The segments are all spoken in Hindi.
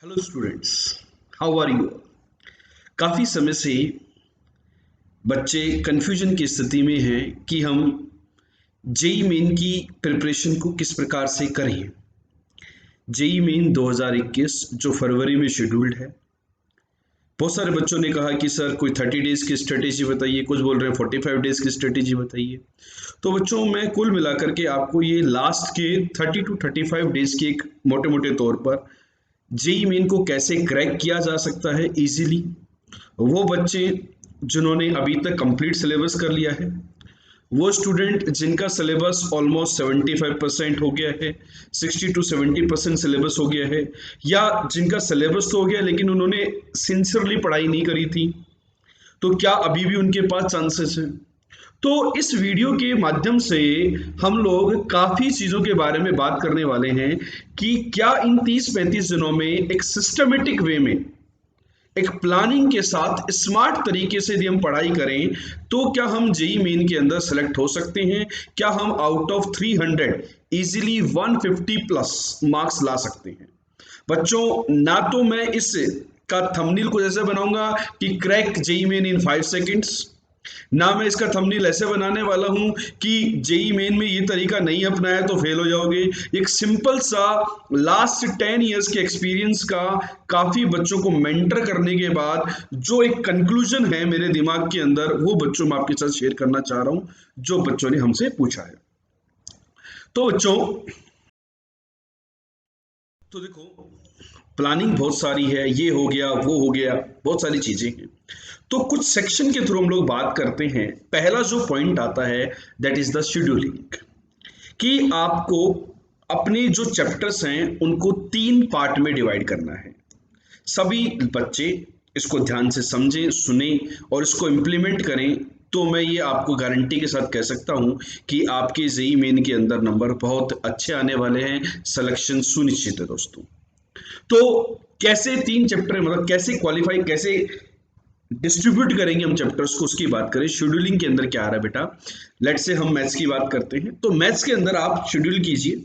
Hello students, how are you. काफ़ी समय से बच्चे कन्फ्यूजन की स्थिति में हैं कि हम जेई मेन की प्रिपरेशन को किस प्रकार से करें। जेई मेन 2021 जो फरवरी में शेड्यूल्ड है। बहुत सारे बच्चों ने कहा कि सर कोई 30 डेज की स्ट्रेटेजी बताइए, कुछ बोल रहे हैं 45 डेज की स्ट्रेटेजी बताइए। तो बच्चों, मैं कुल मिलाकर के आपको ये लास्ट के 30 टू 35 डेज की एक मोटे मोटे तौर पर जेई मेन को कैसे क्रैक किया जा सकता है इजीली। वो बच्चे जिन्होंने अभी तक कंप्लीट सिलेबस कर लिया है, वो स्टूडेंट जिनका सिलेबस ऑलमोस्ट 75% हो गया है, 60 टू 70% सिलेबस हो गया है, या जिनका सिलेबस तो हो गया लेकिन उन्होंने सिंसियरली पढ़ाई नहीं करी थी, तो क्या अभी भी उनके पास चांसेस हैं। तो इस वीडियो के माध्यम से हम लोग काफ़ी चीज़ों के बारे में बात करने वाले हैं कि क्या इन 30-35 दिनों में एक सिस्टमेटिक वे में, एक प्लानिंग के साथ स्मार्ट तरीके से यदि हम पढ़ाई करें तो क्या हम जेई मेन के अंदर सेलेक्ट हो सकते हैं। क्या हम out of 300 easily 150 plus marks ला सकते हैं। बच्चों, ना तो मैं इस का थंबनेल को ऐसे बनाऊंगा कि क्रैक जेई मेन इन 5 सेकेंड्स, ना मैं इसका थंबनेल ऐसे बनाने वाला हूं कि जेई मेन में ये तरीका नहीं अपनाया तो फेल हो जाओगे। एक सिंपल सा लास्ट 10 इयर्स के एक्सपीरियंस का काफी बच्चों को मेंटर करने के बाद जो एक कंक्लूजन है मेरे दिमाग के अंदर, वो बच्चों में आपके साथ शेयर करना चाह रहा हूं जो बच्चों ने हमसे पूछा है। तो बच्चों, तो देखो, प्लानिंग बहुत सारी है, ये हो गया वो हो गया, बहुत सारी चीजें हैं। तो कुछ सेक्शन के थ्रू हम लोग बात करते हैं। पहला जो पॉइंट आता है दैट इज द शेड्यूलिंग, कि आपको अपने जो चैप्टर्स हैं उनको 3 पार्ट में डिवाइड करना है। सभी बच्चे इसको ध्यान से समझें, सुने और इसको इम्प्लीमेंट करें तो मैं ये आपको गारंटी के साथ कह सकता हूं कि आपके जेई मेन के अंदर नंबर बहुत अच्छे आने वाले हैं। सिलेक्शन सुनिश्चित है दोस्तों। तो कैसे 3 चैप्टर, मतलब कैसे क्वालिफाई, कैसे डिस्ट्रीब्यूट करेंगे हम चैप्टर्स को, उसकी बात करें। शेड्यूलिंग के अंदर क्या आ रहा है बेटा, लेट से हम मैथ्स की बात करते हैं। तो मैथ्स के अंदर आप शेड्यूल कीजिए,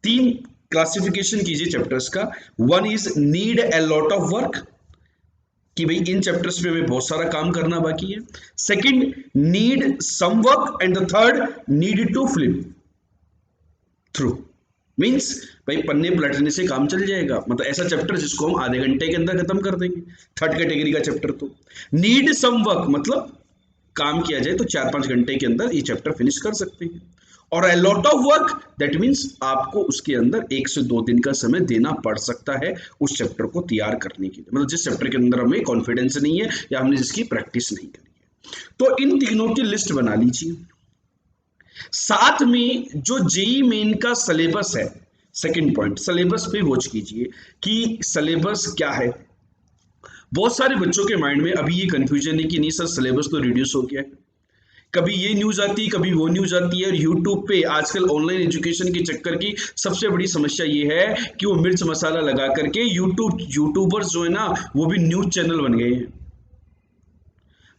3 क्लासिफिकेशन कीजिए चैप्टर्स का। One is need a lot of work, कि भाई इन चैप्टर्स पे हमें बहुत सारा काम करना बाकी है। Second, need some work, and the third, need to flip through. Means भाई पन्ने पलटने से काम चल जाएगा, मतलब ऐसा चैप्टर जिसको हम आधे घंटे के अंदर खत्म कर देंगे। थर्ड कैटेगरी का चैप्टर। तो नीड सम वर्क मतलब काम किया जाए तो 4-5 घंटे के अंदर ये चैप्टर फिनिश कर सकते हैं। और अ lot of work that means आपको उसके अंदर 1 से 2 दिन का समय देना पड़ सकता है उस चैप्टर को तैयार करने के लिए, मतलब जिस चैप्टर के अंदर हमें कॉन्फिडेंस नहीं है या हमने जिसकी प्रैक्टिस नहीं करी है। तो इन तीनों की लिस्ट बना लीजिए। साथ में जो जेई मेन का सिलेबस है, सेकंड पॉइंट, सिलेबस पे वॉच कीजिए कि सिलेबस क्या है। बहुत सारे बच्चों के माइंड में अभी ये कंफ्यूजन है कि नहीं सर सिलेबस तो रिड्यूस हो गया है। कभी ये न्यूज आती है, कभी वो न्यूज आती है। और यूट्यूब पे आजकल ऑनलाइन एजुकेशन के चक्कर की सबसे बड़ी समस्या ये है कि वो मिर्च मसाला लगा करके यूट्यूबर्स जो है ना, वो भी न्यूज चैनल बन गए हैं।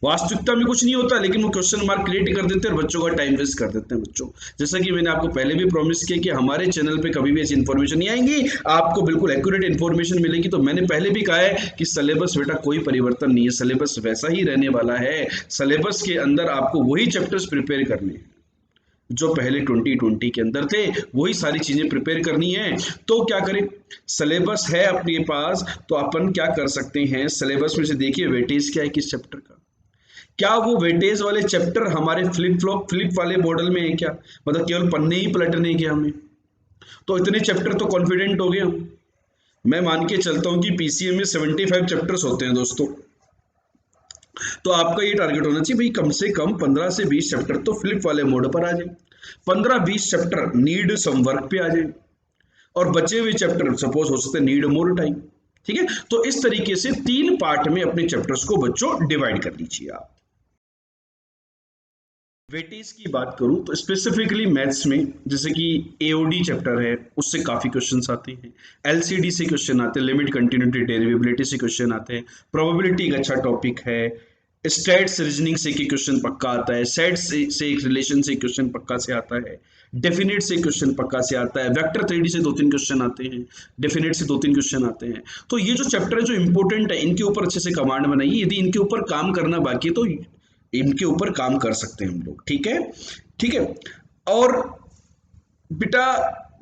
वास्तविकता में कुछ नहीं होता, लेकिन वो क्वेश्चन मार्क क्रिएट कर देते हैं और बच्चों का टाइम वेस्ट कर देते हैं। बच्चों, जैसा कि मैंने आपको पहले भी प्रॉमिस किया कि हमारे चैनल पे कभी भी ऐसी इन्फॉर्मेशन नहीं आएंगी, आपको बिल्कुल एक्यूरेट इन्फॉर्मेशन मिलेगी। तो मैंने पहले भी कहा है कि सिलेबस बेटा कोई परिवर्तन नहीं है, सिलेबस वैसा ही रहने वाला है। सिलेबस के अंदर आपको वही चैप्टर्स प्रिपेयर करने हैं जो पहले 2020 के अंदर थे, वही सारी चीजें प्रिपेयर करनी है। तो क्या करें, सिलेबस है अपने पास तो अपन क्या कर सकते हैं, सिलेबस में से देखिए वेटेज क्या है किस चैप्टर का। क्या वो वेटेज वाले चैप्टर हमारे फ्लिप वाले मॉडल में है क्या, मतलब केवल पन्ने ही पलटने के हमें। तो इतने चैप्टर तो कॉन्फिडेंट हो गए हम। मैं मान के चलता हूं कि पीसीएम में 75 चैप्टर्स होते हैं दोस्तों। तो आपका ये टारगेट होना चाहिए भाई कम से कम 15 से 20 चैप्टर तो फ्लिप वाले मोड पर आ जाए, 15-20 चैप्टर नीड सम वर्क पे आ जाए, और बचे हुए चैप्टर सपोज हो सकते नीड मोर टाइम। ठीक है, तो इस तरीके से 3 पार्ट में अपने चैप्टर्स को बच्चों डिवाइड कर लीजिए आप। वेटेज की बात करूं तो स्पेसिफिकली मैथ्स में जैसे कि एओडी चैप्टर है, उससे काफी क्वेश्चंस आते हैं। एलसीडी से क्वेश्चन आते हैं, लिमिट कंटिन्यूटी डेरिवेबिलिटी से क्वेश्चन आते हैं। प्रोबेबिलिटी एक अच्छा टॉपिक है। स्टैट्स रीजनिंग से के क्वेश्चन पक्का आता है, सेट से एक रिलेशन से क्वेश्चन पक्का से आता है, डेफिनेट से क्वेश्चन पक्का से आता है, वेक्टर थ्योरी से 2-3 क्वेश्चन आते हैं, डेफिनेट से 2-3 क्वेश्चन आते हैं। तो ये जो चैप्टर है जो इंपॉर्टेंट है, इनके ऊपर अच्छे से कमांड बनाइए। यदि इनके ऊपर काम करना बाकी है तो इनके ऊपर काम कर सकते हैं हम लोग, ठीक है, ठीक है। और बेटा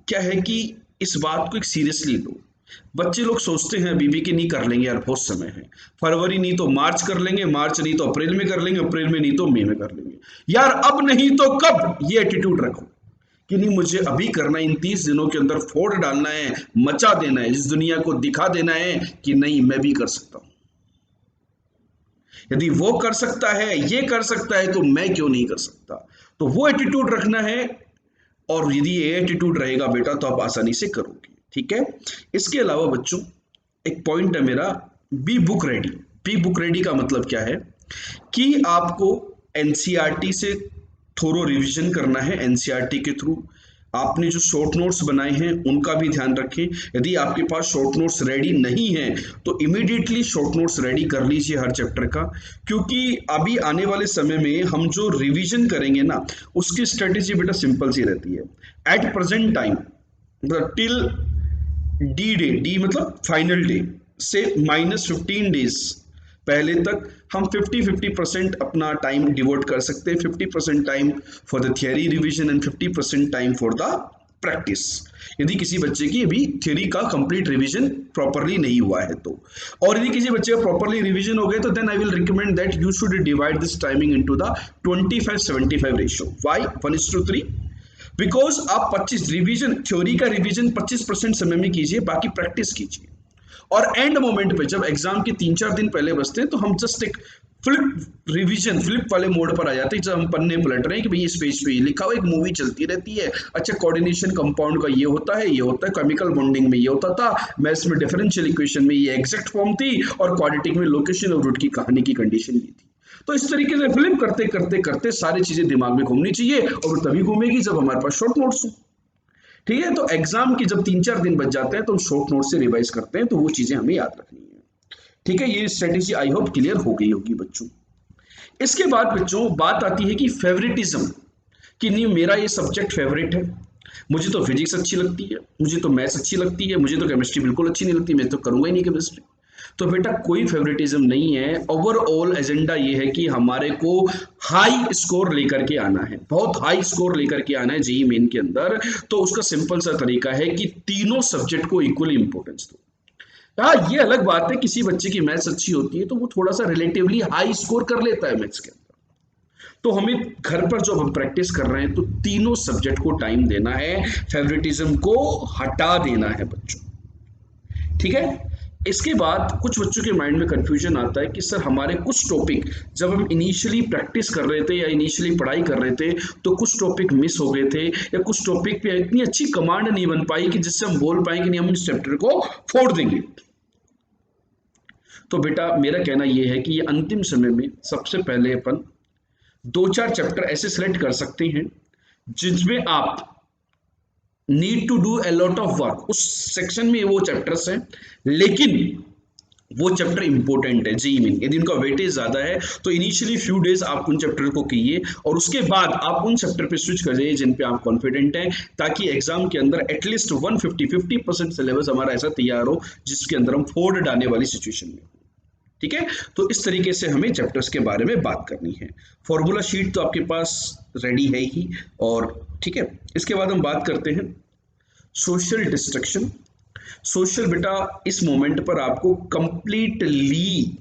क्या है कि इस बात को एक सीरियसली लो। बच्चे लोग सोचते हैं अभी भी कि नहीं कर लेंगे यार, बहुत समय है, फरवरी नहीं तो मार्च कर लेंगे, मार्च नहीं तो अप्रैल में कर लेंगे, अप्रैल में नहीं तो मई में कर लेंगे। यार अब नहीं तो कब, ये एटीट्यूड रखो कि नहीं मुझे अभी करना है, इन 30 दिनों के अंदर फोड़ डालना है, मचा देना है, इस दुनिया को दिखा देना है कि नहीं मैं भी कर सकता हूं। यदि वो कर सकता है, ये कर सकता है, तो मैं क्यों नहीं कर सकता। तो वो एटीट्यूड रखना है, और यदि ये एटीट्यूड रहेगा बेटा तो आप आसानी से करोगे, ठीक है। इसके अलावा बच्चों एक पॉइंट है मेरा, be book ready. Be book ready का मतलब क्या है कि आपको एनसीईआरटी से थोरो रिवीजन करना है। एनसीईआरटी के थ्रू आपने जो शॉर्ट नोट्स बनाए हैं उनका भी ध्यान रखें। यदि आपके पास शॉर्ट नोट्स रेडी नहीं है तो इमीडिएटली शॉर्ट नोट्स रेडी कर लीजिए हर चैप्टर का, क्योंकि अभी आने वाले समय में हम जो रिवीजन करेंगे ना, उसकी स्ट्रेटेजी बेटा सिंपल सी रहती है। एट प्रेजेंट टाइम मतलब टिल डी डे, डी मतलब फाइनल डे से -15 डेज पहले तक हम 50-50% अपना टाइम डिवोट कर सकते हैं। 50% time for the theory revision and 50% time for the practice. यदि किसी बच्चे की अभी थ्योरी का कंप्लीट रिवीजन प्रॉपरली नहीं हुआ है तो, और यदि किसी बच्चे का प्रॉपरली रिवीजन हो गया तो then I will recommend that you should divide this timing into the 25-75 ratio. Why 1:3? Because आप 25 रिवीजन, थ्योरी का रिवीजन 25% समय में कीजिए, बाकी प्रैक्टिस कीजिए। और एंड मोमेंट पे जब एग्जाम के 3-4 दिन पहले बचते हैं तो हम जस्ट एक फ्लिप रिवीजन, फ्लिप वाले मोड पर आ जाते हैं, जब हम पन्ने पलट रहे हैं कि भाई इस पेज पे ये लिखा हुआ, एक मूवी चलती रहती है, अच्छा कोऑर्डिनेशन कंपाउंड का ये होता है, ये होता है, केमिकल बॉन्डिंग में ये होता था, मैथ्स में डिफरेंशियल इक्वेशन में ये एग्जैक्ट फॉर्म थी, और क्वाड्रेटिक में लोकेशन और रूट की कहानी की कंडीशन ये थी। तो इस तरीके से फिल्म करते करते करते सारी चीजें दिमाग में घूमनी चाहिए, और वो तभी घूमेगी जब हमारे पास शॉर्ट नोट्स हो, ठीक है। तो एग्जाम के जब 3-4 दिन बच जाते हैं तो हम शॉर्ट नोट से रिवाइज करते हैं, तो वो चीजें हमें याद रखनी है, ठीक है। ये स्ट्रेटेजी आई होप क्लियर हो गई होगी बच्चों। इसके बाद बच्चों बात आती है कि फेवरेटिज्म, कि नहीं मेरा ये सब्जेक्ट फेवरेट है, मुझे तो फिजिक्स अच्छी लगती है, मुझे तो मैथ्स अच्छी लगती है, मुझे तो केमिस्ट्री बिल्कुल अच्छी नहीं लगती, मैं तो करूंगा ही नहीं केमिस्ट्री। तो बेटा कोई फेवरेटिज्म नहीं है, ओवरऑल एजेंडा ये है कि हमारे को हाई स्कोर लेकर के आना है, बहुत हाई स्कोर लेकर के आना है जेईई मेन के अंदर। तो उसका सिंपल सा तरीका है कि तीनों सब्जेक्ट को इक्वली इंपॉर्टेंस दो। हाँ ये अलग बात है, किसी बच्चे की मैथ्स अच्छी होती है तो वो थोड़ा सा रिलेटिवली हाई स्कोर कर लेता है मैथ्स के अंदर, तो हमें घर पर जो हम प्रैक्टिस कर रहे हैं तो तीनों सब्जेक्ट को टाइम देना है, फेवरेटिज्म को हटा देना है बच्चों, ठीक है। इसके बाद कुछ बच्चों के माइंड में कंफ्यूजन आता है कि सर हमारे कुछ टॉपिक जब हम इनिशियली प्रैक्टिस कर रहे थे या इनिशियली पढ़ाई कर रहे थे तो कुछ टॉपिक मिस हो गए थे, या कुछ टॉपिक पे इतनी अच्छी कमांड नहीं बन पाई कि जिससे हम बोल पाए कि नहीं हम इस चैप्टर को फोड़ देंगे। तो बेटा मेरा कहना यह है कि ये अंतिम समय में सबसे पहले अपन 2-4 चैप्टर ऐसे सिलेक्ट कर सकते हैं जिसमें आप need to do a lot of work, उस सेक्शन में वो चैप्टर्स हैं, लेकिन वो चैप्टर इंपॉर्टेंट है जेईई में, यदि उनका वेटेज ज्यादा है तो इनिशियली फ्यू डेज आप उन चैप्टर को कीजिए, और उसके बाद आप उन चैप्टर पे स्विच कर जाइए जिन पे आप कॉन्फिडेंट हैं, ताकि एग्जाम के अंदर एटलीस्ट 150% सिलेबस हमारा ऐसा तैयार हो जिसके अंदर हम फोड़ डालने वाली सिचुएशन में, ठीक है। तो इस तरीके से हमें चैप्टर्स के बारे में बात करनी है। फॉर्मूला शीट तो आपके पास रेडी है ही, और ठीक है। इसके बाद हम बात करते हैं सोशल डिस्ट्रक्शन। सोशल बेटा इस मोमेंट पर आपको कंप्लीटली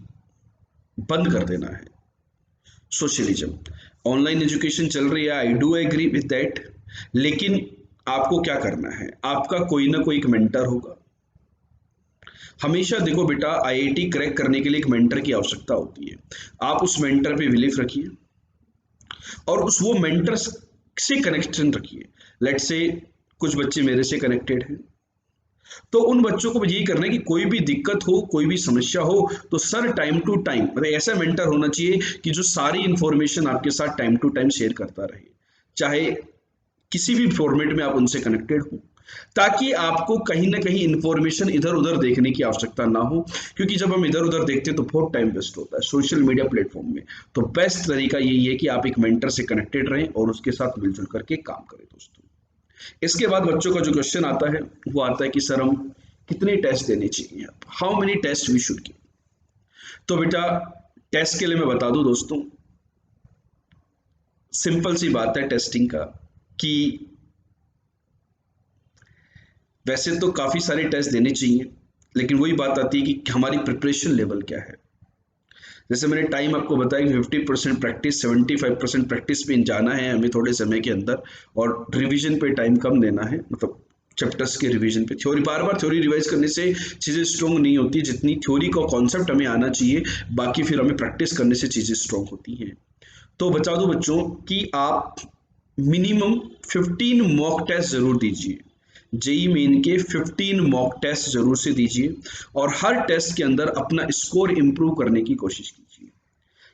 बंद कर देना है सोशलिज्म। ऑनलाइन एजुकेशन चल रही है, I do agree with that, लेकिन आपको क्या करना है, आपका कोई ना कोई एक मेंटर होगा। हमेशा देखो बेटा आईआईटी क्रैक करने के लिए एक मेंटर की आवश्यकता होती है, आप उस मेंटर पे बिलीव रखिए और उस वो मेंटर से कनेक्शन रखिए। लेट से कुछ बच्चे मेरे से कनेक्टेड हैं, तो उन बच्चों को यही करना है कि कोई भी दिक्कत हो, कोई भी समस्या हो तो सर टाइम टू टाइम, मतलब ऐसा मेंटर होना चाहिए कि जो सारी इंफॉर्मेशन आपके साथ टाइम टू टाइम शेयर करता रहे, चाहे किसी भी फॉर्मेट में आप उनसे कनेक्टेड हो। ताकि आपको कहीं ना कहीं इंफॉर्मेशन इधर उधर देखने की आवश्यकता ना हो, क्योंकि जब हम इधर उधर देखते हैं तो बहुत टाइम वेस्ट होता है सोशल मीडिया प्लेटफॉर्म में। तो बेस्ट तरीका यही है कि आप एक मेंटर से कनेक्टेड रहें और उसके साथ मिलजुल करके काम करें दोस्तों। इसके बाद बच्चों का जो क्वेश्चन आता है वो आता है कि सर हम कितने टेस्ट देने चाहिए, how many test we should give. तो बेटा टेस्ट के लिए मैं बता दूं दोस्तों, सिंपल सी बात है टेस्टिंग का कि वैसे तो काफ़ी सारे टेस्ट देने चाहिए, लेकिन वही बात आती है कि हमारी प्रिपरेशन लेवल क्या है। जैसे मैंने टाइम आपको बताया कि 50% प्रैक्टिस, 75% प्रैक्टिस पे जाना है हमें थोड़े समय के अंदर, और रिवीजन पे टाइम कम देना है, मतलब चैप्टर्स के रिवीजन पे। थ्योरी बार बार थ्योरी रिवाइज करने से चीज़ें स्ट्रॉन्ग नहीं होती, जितनी थ्योरी का कॉन्सेप्ट हमें आना चाहिए, बाकी फिर हमें प्रैक्टिस करने से चीज़ें स्ट्रॉन्ग होती हैं। तो बता दो बच्चों कि आप मिनिमम 15 मॉक टेस्ट जरूर दीजिए, जेई मेन के 15 मॉक टेस्ट जरूर से दीजिए, और हर टेस्ट के अंदर अपना स्कोर इंप्रूव करने की कोशिश कीजिए।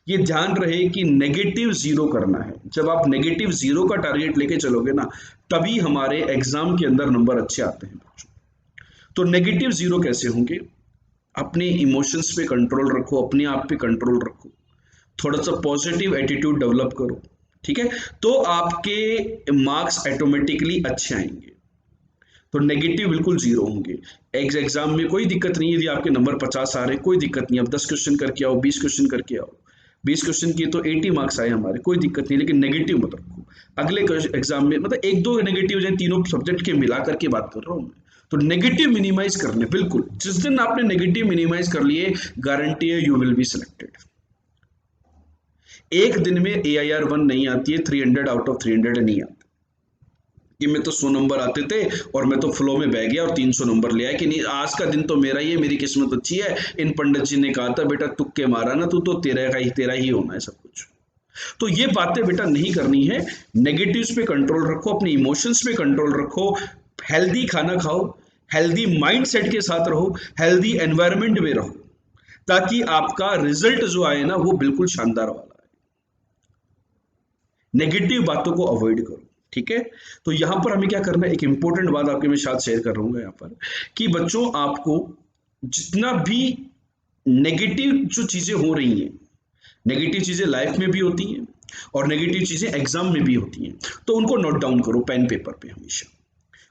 ये ध्यान रहे कि नेगेटिव जीरो करना है। जब आप नेगेटिव जीरो का टारगेट लेके चलोगे ना, तभी हमारे एग्जाम के अंदर नंबर अच्छे आते हैं बच्चों। तो नेगेटिव जीरो कैसे होंगे? अपने इमोशंस पे कंट्रोल रखो, अपने आप पे कंट्रोल रखो, थोड़ा सा पॉजिटिव एटीट्यूड डेवलप करो, ठीक है? तो आपके मार्क्स ऑटोमेटिकली अच्छे आएंगे। तो नेगेटिव बिल्कुल जीरो होंगे। एग्जाम में कोई दिक्कत नहीं है यदि आपके नंबर 50 आ रहे, कोई दिक्कत नहीं, आप 10 क्वेश्चन करके आओ, 20 क्वेश्चन करके आओ। 20 क्वेश्चन किए तो 80 मार्क्स आए हमारे, कोई दिक्कत नहीं, लेकिन नेगेटिव मत रखो। अगले एग्जाम में मतलब एक दो नेगेटिव जाए, तीनों सब्जेक्ट के मिला करके बात कर रहा हूँ मैं। तो नेगेटिव मिनिमाइज करने, बिल्कुल जिस दिन आपने नेगेटिव मिनिमाइज कर लिए, गारंटी है यू विल बी सिलेक्टेड। एक दिन में AIR 1 नहीं आती है, 300 आउट ऑफ 300 नहीं आती कि मैं तो 100 नंबर आते थे और मैं तो फ्लो में बह गया और 300 नंबर ले आया कि नहीं आज का दिन तो मेरा ही है, मेरी किस्मत अच्छी है। इन पंडित जी ने कहा था बेटा तुक्के मारा ना तू तो तेरा ही होना है सब कुछ। तो ये बातें बेटा नहीं करनी है। नेगेटिव्स पे कंट्रोल रखो, अपने इमोशंस पे कंट्रोल रखो, हेल्दी खाना खाओ, हेल्दी माइंड सेट के साथ रहो, हेल्दी एनवायरमेंट में रहो, ताकि आपका रिजल्ट जो आए ना वो बिल्कुल शानदार वाला है। नेगेटिव बातों को अवॉइड करो, ठीक है? तो यहां पर हमें क्या करना है, एक इंपॉर्टेंट बात आपके मैं साथ शेयर कर रहा हूँ यहाँ पर, कि बच्चों आपको जितना भी नेगेटिव जो चीजें हो रही हैं, नेगेटिव चीजें लाइफ में भी होती हैं और नेगेटिव चीजें एग्जाम में भी होती हैं, तो उनको नोट डाउन करो पेन पेपर पे हमेशा,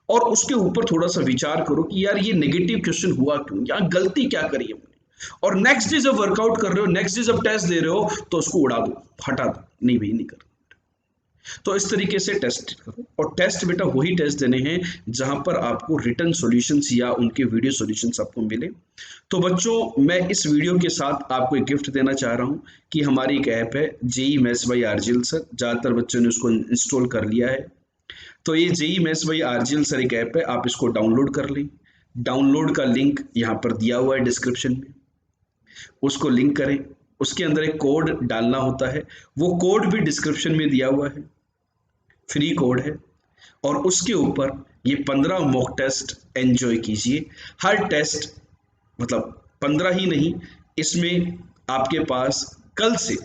और उसके ऊपर थोड़ा सा विचार करो कि यार ये नेगेटिव क्वेश्चन हुआ क्यों, या गलती क्या करी है मैंने। और नेक्स्ट डे जब वर्कआउट कर रहे हो, नेक्स्ट डे जब टेस्ट दे रहे हो, तो उसको उड़ा दो, हटा दो, नहीं भाई नहीं कर। तो इस तरीके से टेस्ट करो, और टेस्ट बेटा वही टेस्ट देने हैं जहां पर आपको रिटर्न सॉल्यूशंस या उनके वीडियो सॉल्यूशंस आपको मिले। तो बच्चों मैं इस वीडियो के साथ आपको एक गिफ्ट देना चाह रहा हूं कि हमारी एक ऐप है JEE maths by RGL sir, ज़्यादातर बच्चों ने उसको इंस्टॉल कर लिया है। तो ये JEE maths by RGL sir एक ऐप है, आप इसको डाउनलोड कर लें। डाउनलोड का लिंक यहाँ पर दिया हुआ है डिस्क्रिप्शन में, उसको लिंक करें। उसके अंदर एक कोड डालना होता है, वो कोड भी डिस्क्रिप्शन में दिया हुआ है, फ्री कोड है। और उसके ऊपर ये 15 मॉक टेस्ट एंजॉय कीजिए। हर टेस्ट मतलब 15 ही नहीं, इसमें आपके पास कल से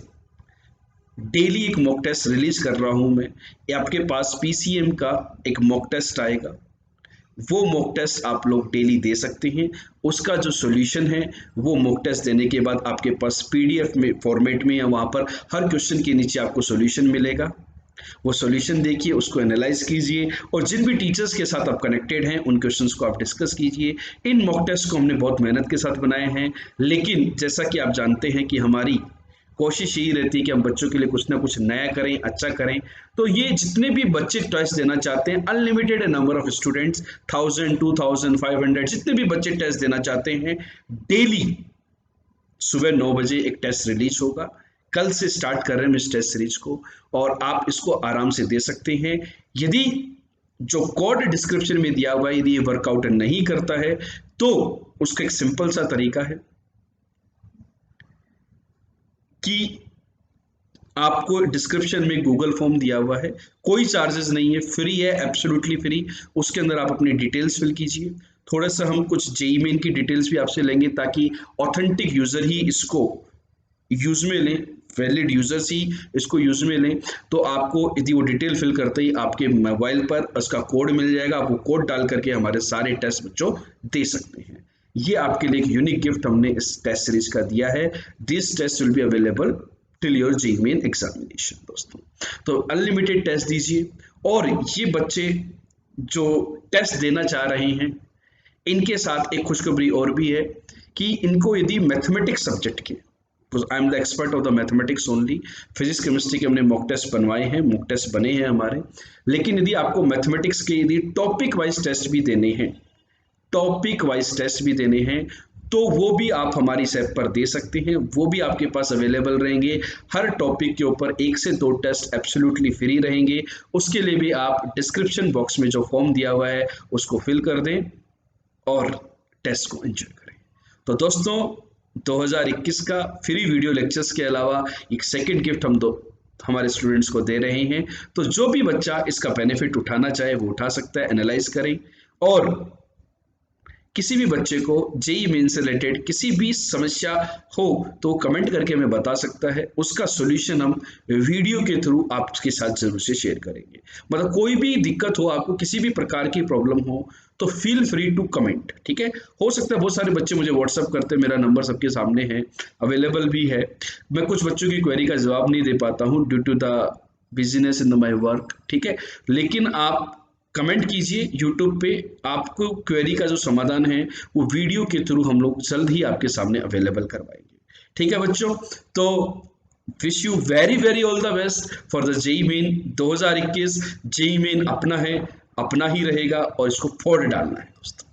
डेली एक मॉक टेस्ट रिलीज कर रहा हूं मैं। आपके पास PCM का एक मॉक टेस्ट आएगा, वो मॉक टेस्ट आप लोग डेली दे सकते हैं। उसका जो सॉल्यूशन है वो मॉक टेस्ट देने के बाद आपके पास PDF में फॉर्मेट में, या वहाँ पर हर क्वेश्चन के नीचे आपको सॉल्यूशन मिलेगा। वो सॉल्यूशन देखिए, उसको एनालाइज कीजिए, और जिन भी टीचर्स के साथ आप कनेक्टेड हैं उन क्वेश्चंस को आप डिस्कस कीजिए। इन मॉक टेस्ट को हमने बहुत मेहनत के साथ बनाए हैं, लेकिन जैसा कि आप जानते हैं कि हमारी कोशिश यही रहती है कि हम बच्चों के लिए कुछ ना कुछ नया करें, अच्छा करें। तो ये जितने भी बच्चे टेस्ट देना चाहते हैं, अनलिमिटेड नंबर ऑफ स्टूडेंट्स, 1000 2000 500 जितने भी बच्चे टेस्ट देना चाहते हैं, डेली सुबह 9 बजे एक टेस्ट रिलीज होगा। कल से स्टार्ट कर रहे हैं इस टेस्ट सीरीज को, और आप इसको आराम से दे सकते हैं। यदि जो कोड डिस्क्रिप्शन में दिया हुआ है यदि ये वर्कआउट नहीं करता है, तो उसका एक सिंपल सा तरीका है कि आपको डिस्क्रिप्शन में गूगल फॉर्म दिया हुआ है, कोई चार्जेस नहीं है, फ्री है, एब्सोल्युटली फ्री। उसके अंदर आप अपनी डिटेल्स फिल कीजिए। थोड़ा सा हम कुछ जेई मेन की डिटेल्स भी आपसे लेंगे, ताकि ऑथेंटिक यूजर ही इसको यूज में लें, वैलिड यूजर्स ही इसको यूज में लें। तो आपको यदि वो डिटेल फिल करते ही आपके मोबाइल पर उसका कोड मिल जाएगा, आप वो कोड डाल करके हमारे सारे टेस्ट बच्चों दे सकते हैं। ये आपके लिए एक यूनिक गिफ्ट हमने इस टेस्ट सीरीज का दिया है। This test will be available till your JEE main examination. दोस्तों तो अनलिमिटेड टेस्ट दीजिए, और ये बच्चे जो टेस्ट देना चाह रहे हैं इनके साथ एक खुशखबरी और भी है कि इनको यदि मैथमेटिक्स सब्जेक्ट के, I am the expert of the mathematics only, physics chemistry के हमने मॉक टेस्ट बनवाए हैं, मॉक टेस्ट बने हैं हमारे, लेकिन यदि आपको मैथमेटिक्स के यदि टॉपिक वाइज टेस्ट भी देने हैं, टॉपिक वाइज टेस्ट भी देने हैं, तो वो भी आप हमारी इस ऐप पर दे सकते हैं, वो भी आपके पास अवेलेबल रहेंगे। हर टॉपिक के ऊपर 1 से 2 टेस्ट एब्सोल्युटली फ्री रहेंगे। उसके लिए भी आप डिस्क्रिप्शन बॉक्स में जो फॉर्म दिया हुआ है उसको फिल कर दें और टेस्ट को एंजॉय करें। तो दोस्तों 2021 का फ्री वीडियो लेक्चर्स के अलावा एक सेकंड गिफ्ट हम हमारे स्टूडेंट्स को दे रहे हैं। तो जो भी बच्चा इसका बेनिफिट उठाना चाहे वो उठा सकता है, एनालाइज करें, और किसी भी बच्चे को जेईई मेन से रिलेटेड किसी भी समस्या हो तो कमेंट करके हमें बता सकता है, उसका सॉल्यूशन हम वीडियो के थ्रू आपके साथ जरूर से शेयर करेंगे। मतलब कोई भी दिक्कत हो, आपको किसी भी प्रकार की प्रॉब्लम हो तो फील फ्री टू कमेंट, ठीक है। हो सकता है बहुत सारे बच्चे मुझे व्हाट्सअप करते, मेरा नंबर सबके सामने है, अवेलेबल भी है, मैं कुछ बच्चों की क्वेरी का जवाब नहीं दे पाता हूँ due to the business in my work, ठीक है। लेकिन आप कमेंट कीजिए यूट्यूब पे, आपको क्वेरी का जो समाधान है वो वीडियो के थ्रू हम लोग जल्द ही आपके सामने अवेलेबल करवाएंगे, ठीक है बच्चों। तो wish you very very all the best for the JEE main 2021। JEE main अपना है, अपना ही रहेगा, और इसको फोड़ डालना है दोस्तों।